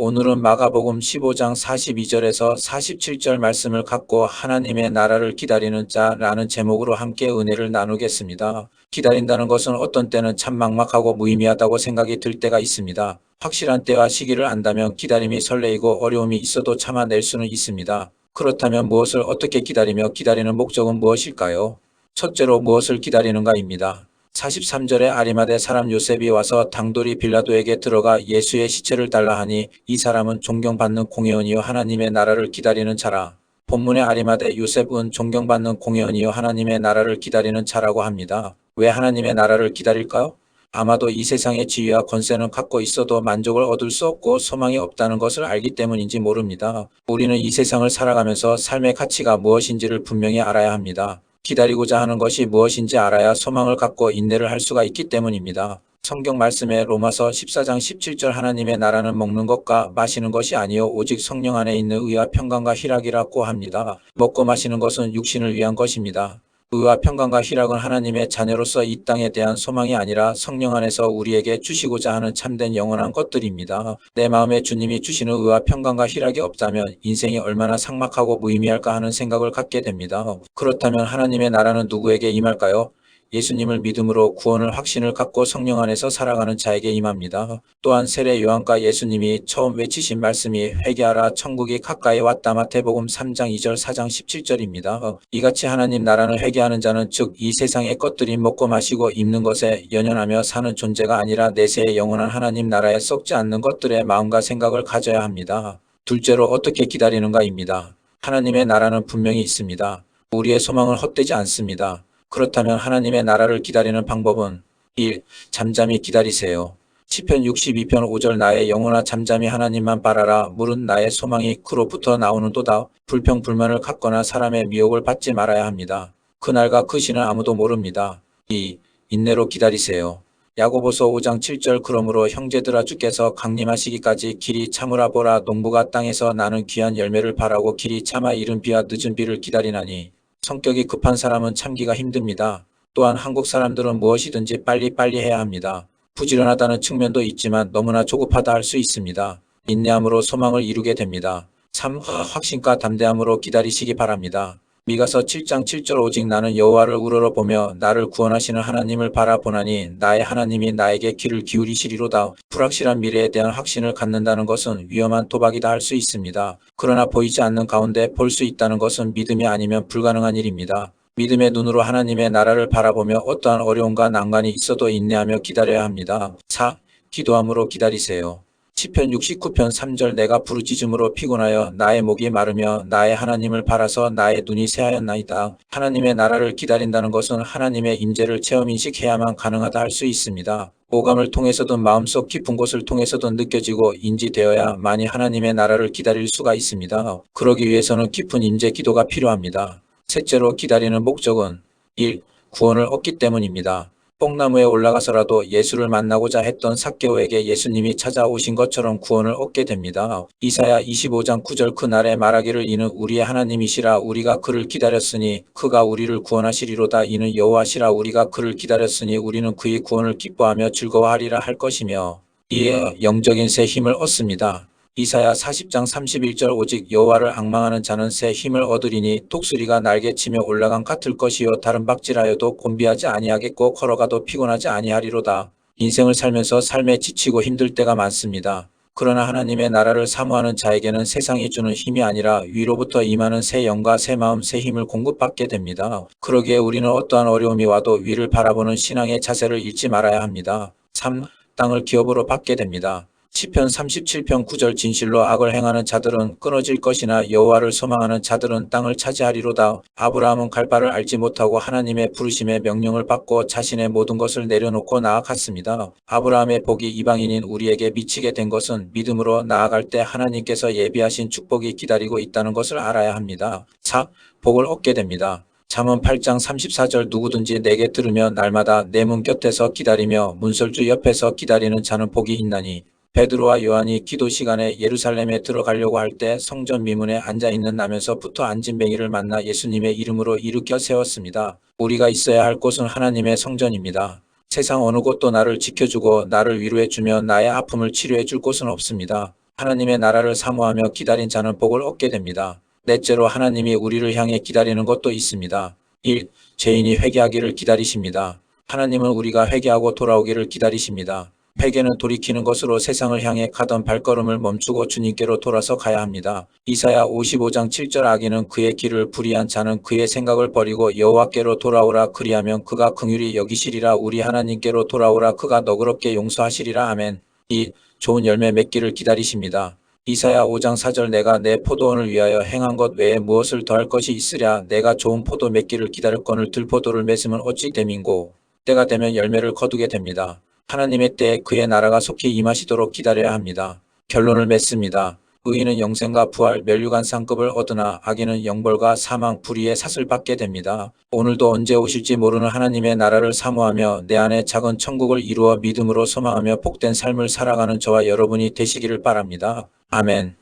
오늘은 마가복음 15장 42절에서 47절 말씀을 갖고 하나님의 나라를 기다리는 자라는 제목으로 함께 은혜를 나누겠습니다. 기다린다는 것은 어떤 때는 참 막막하고 무의미하다고 생각이 들 때가 있습니다. 확실한 때와 시기를 안다면 기다림이 설레이고 어려움이 있어도 참아낼 수는 있습니다. 그렇다면 무엇을 어떻게 기다리며 기다리는 목적은 무엇일까요? 첫째로 무엇을 기다리는가입니다. 43절에 아리마대 사람 요셉이 와서 당돌이 빌라도에게 들어가 예수의 시체를 달라 하니 이 사람은 존경받는 공회원이요 하나님의 나라를 기다리는 자라. 본문의 아리마대 요셉은 존경받는 공회원이요 하나님의 나라를 기다리는 자라고 합니다. 왜 하나님의 나라를 기다릴까요? 아마도 이 세상의 지위와 권세는 갖고 있어도 만족을 얻을 수 없고 소망이 없다는 것을 알기 때문인지 모릅니다. 우리는 이 세상을 살아가면서 삶의 가치가 무엇인지를 분명히 알아야 합니다. 기다리고자 하는 것이 무엇인지 알아야 소망을 갖고 인내를 할 수가 있기 때문입니다. 성경 말씀에 로마서 14장 17절 하나님의 나라는 먹는 것과 마시는 것이 아니요 오직 성령 안에 있는 의와 평강과 희락이라고 합니다. 먹고 마시는 것은 육신을 위한 것입니다. 의와 평강과 희락은 하나님의 자녀로서 이 땅에 대한 소망이 아니라 성령 안에서 우리에게 주시고자 하는 참된 영원한 것들입니다. 내 마음에 주님이 주시는 의와 평강과 희락이 없다면 인생이 얼마나 삭막하고 무의미할까 하는 생각을 갖게 됩니다. 그렇다면 하나님의 나라는 누구에게 임할까요? 예수님을 믿음으로 구원을 확신을 갖고 성령 안에서 살아가는 자에게 임합니다. 또한 세례 요한과 예수님이 처음 외치신 말씀이 회개하라 천국이 가까이 왔다 마태복음 3장 2절 4장 17절입니다. 이같이 하나님 나라는 회개하는 자는 즉 이 세상의 것들이 먹고 마시고 입는 것에 연연하며 사는 존재가 아니라 내세의 영원한 하나님 나라에 썩지 않는 것들의 마음과 생각을 가져야 합니다. 둘째로 어떻게 기다리는가입니다. 하나님의 나라는 분명히 있습니다. 우리의 소망은 헛되지 않습니다. 그렇다면 하나님의 나라를 기다리는 방법은 1. 잠잠히 기다리세요. 시편 62편 5절 나의 영혼아 잠잠히 하나님만 바라라. 물은 나의 소망이 그로부터 나오는도다. 불평불만을 갖거나 사람의 미혹을 받지 말아야 합니다. 그날과 그 시는 아무도 모릅니다. 2. 인내로 기다리세요. 야고보서 5장 7절 그러므로 형제들아 주께서 강림하시기까지 길이 참으라 보라. 농부가 땅에서 나는 귀한 열매를 바라고 길이 참아 이른 비와 늦은 비를 기다리나니 성격이 급한 사람은 참기가 힘듭니다. 또한 한국 사람들은 무엇이든지 빨리빨리 해야 합니다. 부지런하다는 측면도 있지만 너무나 조급하다 할 수 있습니다. 인내함으로 소망을 이루게 됩니다. 3. 확신과 담대함으로 기다리시기 바랍니다. 미가서 7장 7절 오직 나는 여호와를 우러러보며 나를 구원하시는 하나님을 바라보나니 나의 하나님이 나에게 귀를 기울이시리로다. 불확실한 미래에 대한 확신을 갖는다는 것은 위험한 도박이다 할 수 있습니다. 그러나 보이지 않는 가운데 볼 수 있다는 것은 믿음이 아니면 불가능한 일입니다. 믿음의 눈으로 하나님의 나라를 바라보며 어떠한 어려움과 난관이 있어도 인내하며 기다려야 합니다. 4. 기도함으로 기다리세요. 시편 69편 3절 내가 부르짖음으로 피곤하여 나의 목이 마르며 나의 하나님을 바라서 나의 눈이 새하였나이다. 하나님의 나라를 기다린다는 것은 하나님의 임재를 체험인식해야만 가능하다 할 수 있습니다. 오감을 통해서든 마음속 깊은 곳을 통해서든 느껴지고 인지되어야만이 하나님의 나라를 기다릴 수가 있습니다. 그러기 위해서는 깊은 임재 기도가 필요합니다. 셋째로 기다리는 목적은 1. 구원을 얻기 때문입니다. 뽕나무에 올라가서라도 예수를 만나고자 했던 삭개오에게 예수님이 찾아오신 것처럼 구원을 얻게 됩니다. 이사야 25장 9절 그날에 말하기를 이는 우리의 하나님이시라 우리가 그를 기다렸으니 그가 우리를 구원하시리로다 이는 여호와시라 우리가 그를 기다렸으니 우리는 그의 구원을 기뻐하며 즐거워하리라 할 것이며 이에 영적인 새 힘을 얻습니다. 이사야 40장 31절 오직 여호와를 앙망하는 자는 새 힘을 얻으리니 독수리가 날개치며 올라간 같을 것이요 다른 박질하여도 곤비하지 아니하겠고 걸어가도 피곤하지 아니하리로다. 인생을 살면서 삶에 지치고 힘들 때가 많습니다. 그러나 하나님의 나라를 사모하는 자에게는 세상이 주는 힘이 아니라 위로부터 임하는 새 영과 새 마음 새 힘을 공급받게 됩니다. 그러기에 우리는 어떠한 어려움이 와도 위를 바라보는 신앙의 자세를 잃지 말아야 합니다. 3. 땅을 기업으로 받게 됩니다. 시편 37편 9절 진실로 악을 행하는 자들은 끊어질 것이나 여호와를 소망하는 자들은 땅을 차지하리로다. 아브라함은 갈 바를 알지 못하고 하나님의 부르심의 명령을 받고 자신의 모든 것을 내려놓고 나아갔습니다. 아브라함의 복이 이방인인 우리에게 미치게 된 것은 믿음으로 나아갈 때 하나님께서 예비하신 축복이 기다리고 있다는 것을 알아야 합니다. 4. 복을 얻게 됩니다. 잠언 8장 34절 누구든지 내게 들으며 날마다 내 문 곁에서 기다리며 문설주 옆에서 기다리는 자는 복이 있나니 베드로와 요한이 기도 시간에 예루살렘에 들어가려고 할 때 성전 미문에 앉아있는 나면서부터 안진뱅이를 만나 예수님의 이름으로 일으켜 세웠습니다. 우리가 있어야 할 곳은 하나님의 성전입니다. 세상 어느 곳도 나를 지켜주고 나를 위로해주며 나의 아픔을 치료해줄 곳은 없습니다. 하나님의 나라를 사모하며 기다린 자는 복을 얻게 됩니다. 넷째로 하나님이 우리를 향해 기다리는 것도 있습니다. 1. 죄인이 회개하기를 기다리십니다. 하나님은 우리가 회개하고 돌아오기를 기다리십니다. 회개는 돌이키는 것으로 세상을 향해 가던 발걸음을 멈추고 주님께로 돌아서 가야 합니다. 이사야 55장 7절 악인은 그의 길을 불의한 자는 그의 생각을 버리고 여호와께로 돌아오라 그리하면 그가 긍휼히 여기시리라. 우리 하나님께로 돌아오라 그가 너그럽게 용서하시리라. 아멘. 2. 좋은 열매 맺기를 기다리십니다. 이사야 5장 4절 내가 내 포도원을 위하여 행한 것 외에 무엇을 더할 것이 있으랴. 내가 좋은 포도 맺기를 기다렸거늘 들포도를 맺으면 어찌 됨인고. 때가 되면 열매를 거두게 됩니다. 하나님의 때에 그의 나라가 속히 임하시도록 기다려야 합니다. 결론을 맺습니다. 의인은 영생과 부활, 멸류관 상급을 얻으나 악인은 영벌과 사망, 불의의 삿을 받게 됩니다. 오늘도 언제 오실지 모르는 하나님의 나라를 사모하며 내 안에 작은 천국을 이루어 믿음으로 소망하며 복된 삶을 살아가는 저와 여러분이 되시기를 바랍니다. 아멘.